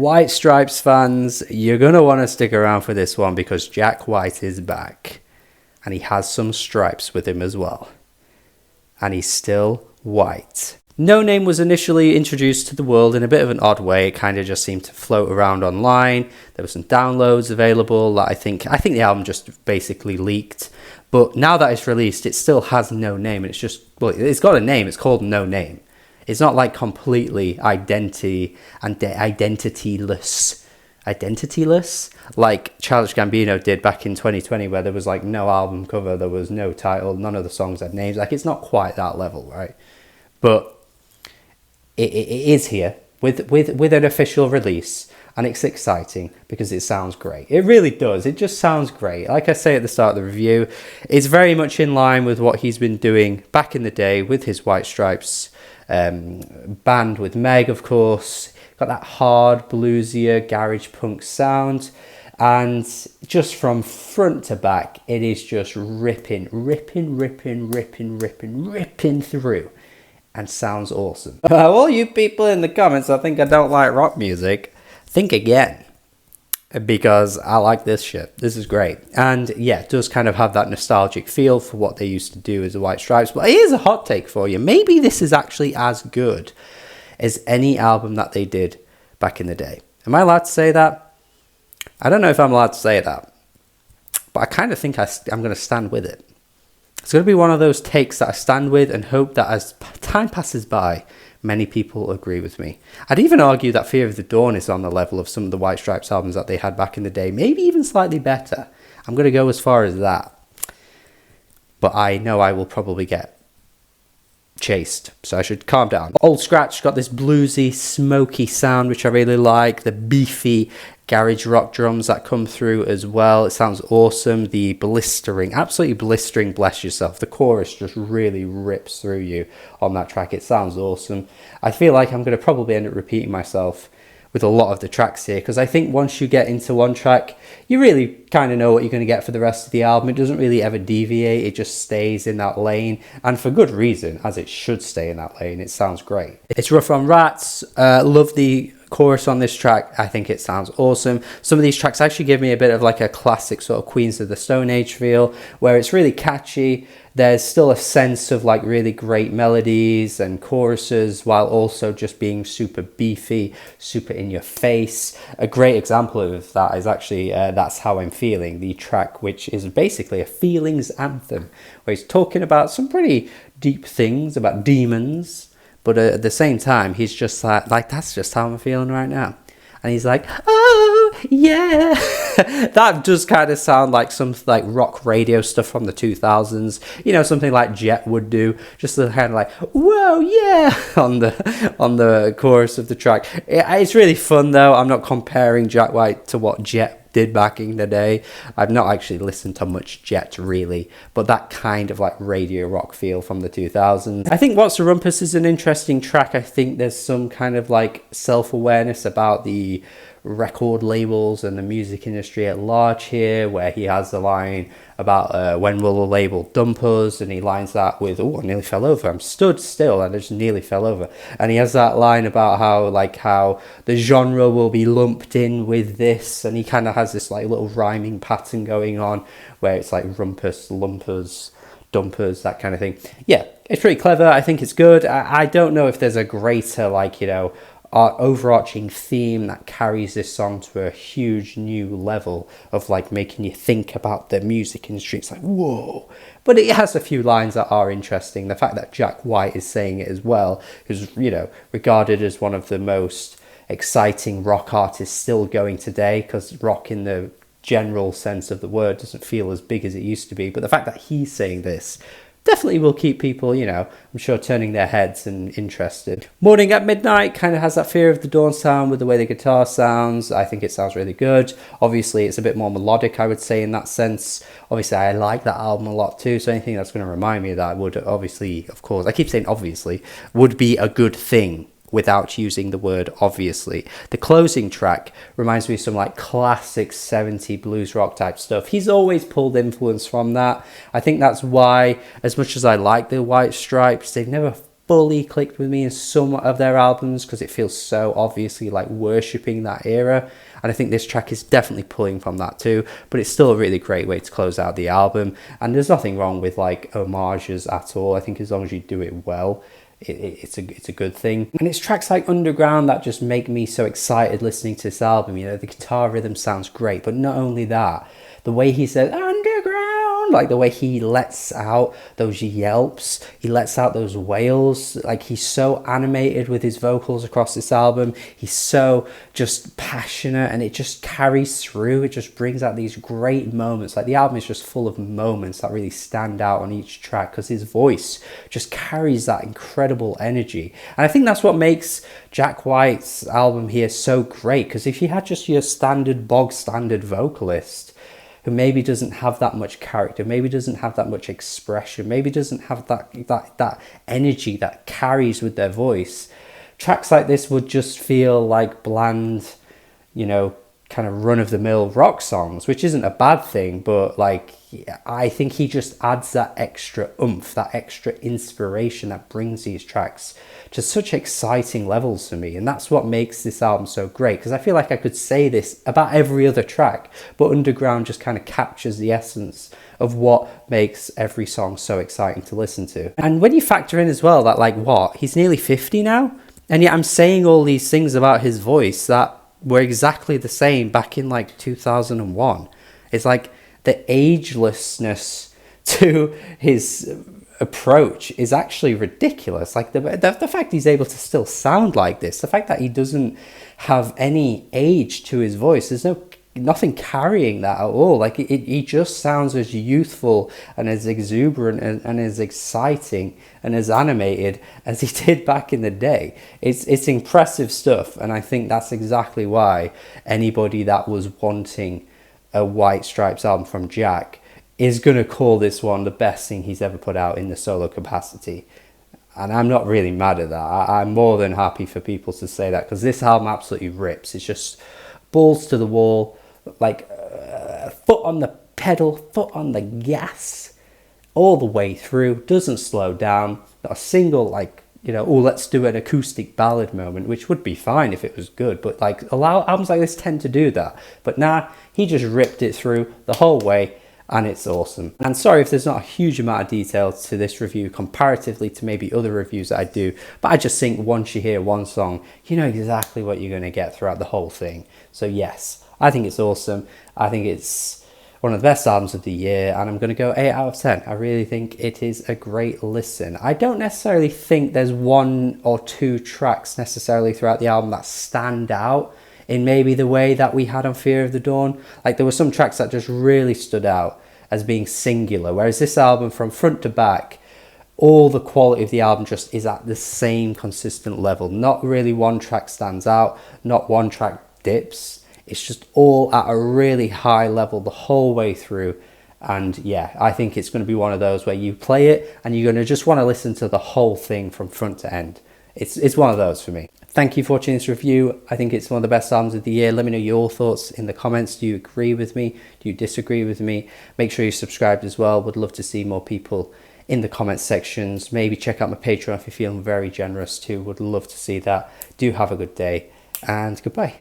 White Stripes fans, you're going to want to stick around for this one because Jack White is back. And he has some stripes with him as well. And he's still white. No Name was initially introduced to the world in a bit of an odd way. It kind of just seemed to float around online. There were some downloads available. I think the album just basically leaked. But now that it's released, it still has no name. And it's just, well, it's got a name. It's called No Name. It's not like completely identityless like Childish Gambino did back in 2020, where there was like no album cover, there was no title, none of the songs had names. Like, it's not quite that level, right? But it is here with an official release, and it's exciting because it sounds great. It really does. It just sounds great. Like I say at the start of the review, it's very much in line with what he's been doing back in the day with his White Stripes band with Meg, of course. Got that hard, bluesier, garage punk sound. And just from front to back, it is just ripping through. And sounds awesome. All you people in the comments that think I don't like rock music, think again. Because I like this shit. This is great. And yeah, it does kind of have that nostalgic feel for what they used to do as the White Stripes. But here's a hot take for you. Maybe this is actually as good as any album that they did back in the day. Am I allowed to say that? I don't know if I'm allowed to say that. But I kind of think I'm going to stand with it. It's going to be one of those takes that I stand with and hope that as time passes by, many people agree with me. I'd even argue that Fear of the Dawn is on the level of some of the White Stripes albums that they had back in the day. Maybe even slightly better. I'm going to go as far as that. But I know I will probably get chased, so I should calm down. Old Scratch got this bluesy, smoky sound, which I really like. The beefy garage rock drums that come through as well. It sounds awesome. The blistering, absolutely blistering Bless Yourself. The chorus just really rips through you on that track. It sounds awesome. I feel like I'm going to probably end up repeating myself with a lot of the tracks here, because I think once you get into one track, you really kind of know what you're going to get for the rest of the album. It doesn't really ever deviate. It just stays in that lane, and for good reason, as it should stay in that lane. It sounds great. It's Rough on Rats. Love the chorus on this track. I think it sounds awesome. Some of these tracks actually give me a bit of like a classic sort of Queens of the Stone Age feel, where it's really catchy. There's still a sense of like really great melodies and choruses, while also just being super beefy, super in your face. A great example of that is actually That's How I'm Feeling, the track which is basically a feelings anthem, where he's talking about some pretty deep things about demons, but at the same time, he's just like that's just how I'm feeling right now. And he's like, oh, yeah. That does kind of sound like some like rock radio stuff from the 2000s. You know, something like Jet would do. Just kind of like, whoa, yeah, on the chorus of the track. It's really fun, though. I'm not comparing Jack White to what Jet did back in the day. I've not actually listened to much Jet, really, but that kind of like radio rock feel from the 2000s. I think What's a Rumpus is an interesting track. I think there's some kind of like self-awareness about the record labels and the music industry at large here, where he has the line about when will the label dump us, and he lines that with, oh, I nearly fell over, I'm stood still and I just nearly fell over. And he has that line about how the genre will be lumped in with this, and he kind of has this like little rhyming pattern going on where it's like rumpus, lumpers, dumpers, that kind of thing. Yeah, it's pretty clever. I think it's good. I don't know if there's a greater like, you know, overarching theme that carries this song to a huge new level of like making you think about the music industry. It's like, whoa. But it has a few lines that are interesting. The fact that Jack White is saying it as well is, you know, regarded as one of the most exciting rock artists still going today, because rock in the general sense of the word doesn't feel as big as it used to be. But the fact that he's saying this definitely will keep people, you know, I'm sure, turning their heads and interested. Morning at Midnight kind of has that Fear of the Dawn sound with the way the guitar sounds. I think it sounds really good. Obviously, it's a bit more melodic, I would say, in that sense. Obviously, I like that album a lot too, so anything that's going to remind me of that would obviously, of course, I keep saying obviously, would be a good thing without using the word obviously. The closing track reminds me of some like classic 70s blues rock type stuff. He's always pulled influence from that. I think that's why, as much as I like the White Stripes, they've never fully clicked with me in some of their albums because it feels so obviously like worshipping that era, and I think this track is definitely pulling from that too, but it's still a really great way to close out the album. And there's nothing wrong with like homages at all. I think as long as you do it well, it's a good thing. And it's tracks like Underground that just make me so excited listening to this album. You know, the guitar rhythm sounds great, but not only that, the way he says underground, like the way he lets out those yelps, he lets out those wails, like he's so animated with his vocals across this album. He's so just passionate, and it just carries through. It just brings out these great moments. Like the album is just full of moments that really stand out on each track because his voice just carries that incredible energy. And I think that's what makes Jack White's album here so great, because if you had just your standard bog standard vocalist who maybe doesn't have that much character, maybe doesn't have that much expression, maybe doesn't have that energy that carries with their voice, tracks like this would just feel like bland, you know, kind of run-of-the-mill rock songs, which isn't a bad thing, but like I think he just adds that extra oomph, that extra inspiration that brings these tracks to such exciting levels for me. And that's what makes this album so great, because I feel like I could say this about every other track, but Underground just kind of captures the essence of what makes every song so exciting to listen to. And when you factor in as well that like what, he's nearly 50 now, and yet I'm saying all these things about his voice that were exactly the same back in like 2001. It's like the agelessness to his approach is actually ridiculous. Like the fact he's able to still sound like this, the fact that he doesn't have any age to his voice, there's nothing carrying that at all. Like he just sounds as youthful and as exuberant and as exciting and as animated as he did back in the day. It's impressive stuff, and I think that's exactly why anybody that was wanting a White Stripes album from Jack is going to call this one the best thing he's ever put out in the solo capacity. And I'm not really mad at that. I'm more than happy for people to say that, because this album absolutely rips. It's just balls to the wall, like foot on the pedal, foot on the gas all the way through, doesn't slow down, not a single like, you know, oh, let's do an acoustic ballad moment, which would be fine if it was good, but like albums like this tend to do that. But nah, he just ripped it through the whole way, and it's awesome. And sorry if there's not a huge amount of detail to this review comparatively to maybe other reviews that I do, but I just think once you hear one song, you know exactly what you're going to get throughout the whole thing. So yes, I think it's awesome. I think it's one of the best albums of the year, and I'm going to go 8 out of 10. I really think it is a great listen. I don't necessarily think there's one or two tracks necessarily throughout the album that stand out in maybe the way that we had on Fear of the Dawn. Like there were some tracks that just really stood out as being singular, whereas this album from front to back, all the quality of the album just is at the same consistent level. Not really one track stands out, not one track dips. It's just all at a really high level the whole way through. And yeah, I think it's going to be one of those where you play it and you're going to just want to listen to the whole thing from front to end. It's one of those for me. Thank you for watching this review. I think it's one of the best albums of the year. Let me know your thoughts in the comments. Do you agree with me? Do you disagree with me? Make sure you're subscribed as well. Would love to see more people in the comment sections. Maybe check out my Patreon if you're feeling very generous too. Would love to see that. Do have a good day, and goodbye.